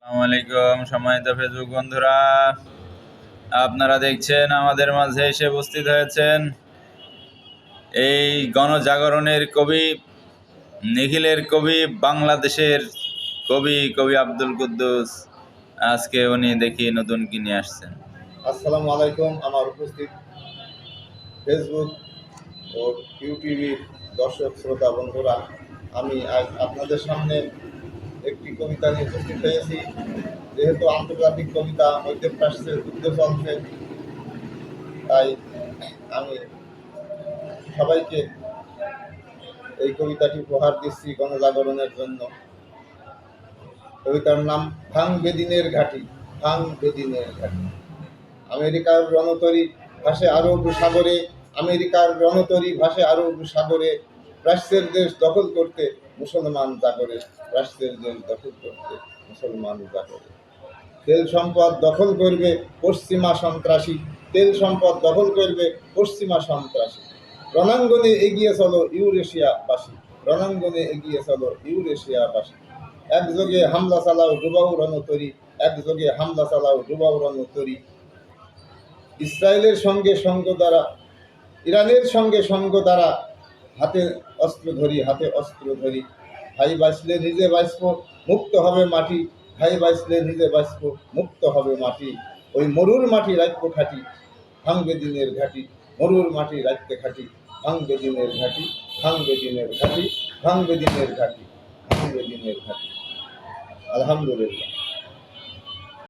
আসসালামু আলাইকুম সম্মানিত ফেসবুক বন্ধুরা, আপনারা দেখছেন আমাদের মাঝে এসে উপস্থিত হয়েছেন এই গণজাগরণের কবি, নিখিলের কবি, বাংলাদেশের কবি আব্দুল কুদ্দুস। আজকে উনি দেখি নতুন কি নিয়ে আসছেন। আসসালামু আলাইকুম। আমার উপস্থিত ফেসবুক ও ইউটিউবের দর্শক শ্রোতা বন্ধুরা, আমি আজ আপনাদের সামনে একটি কবিতা নিয়ে উপস্থিত হয়েছি। যেহেতু আন্তর্জাতিক কবিতা মধ্যপ্রাচ্যের যুদ্ধ চলছে, তাই আমি সবাইকে এই কবিতাটি উপহার দিচ্ছি গণজাগরণের জন্য। কবিতার নাম ভাং বেদিনের ঘাঁটি। ভাং বেদিনের ঘাঁটি। আমেরিকার রণতরী ভাসে আরব সাগরে, আমেরিকার রণতরী ভাসে আরব সাগরে, প্রাচ্যের দেশ দখল করতে মুসলমান জাগরে, প্রাচ্যের দেশ দখল করতে মুসলমান জাগরে। তেল সম্পদ দখল করবে পশ্চিমা সন্ত্রাসী, তেল সম্পদ দখল করবে পশ্চিমা সন্ত্রাসী। রণাঙ্গনে এগিয়ে চলো ইউরেশিয়াবাসী, রণাঙ্গনে এগিয়ে চলো ইউরেশিয়াবাসী। একযোগে হামলা চালাও ডুবাও রণতরী, একযোগে হামলা চালাও ডুবাও রণতরী। ইসরায়েলের সঙ্গে সঙ্গ দ্বারা, ইরানের সঙ্গে সঙ্গ দ্বারা, হাতে অস্ত্র ধরি, হাতে অস্ত্র ধরি। ভাই বাঁচলে নিজে বাঁচব, মুক্ত হবে মাটি, ভাই বাঁচলে নিজে বাঁচব, মুক্ত হবে মাটি। ওই মরুর মাটি রাখবো খাঁটি, ভাঙবে দিনের ঘাটি, মরুর মাটি রাখতে খাঁটি, ভাঙবে দিনের ঘাটি, ভাঙবে দিনের ঘাটি, ভাঙবে দিনের ঘাটি, ভাঙবে দিনের ঘাটি। আলহামদুলিল্লাহ।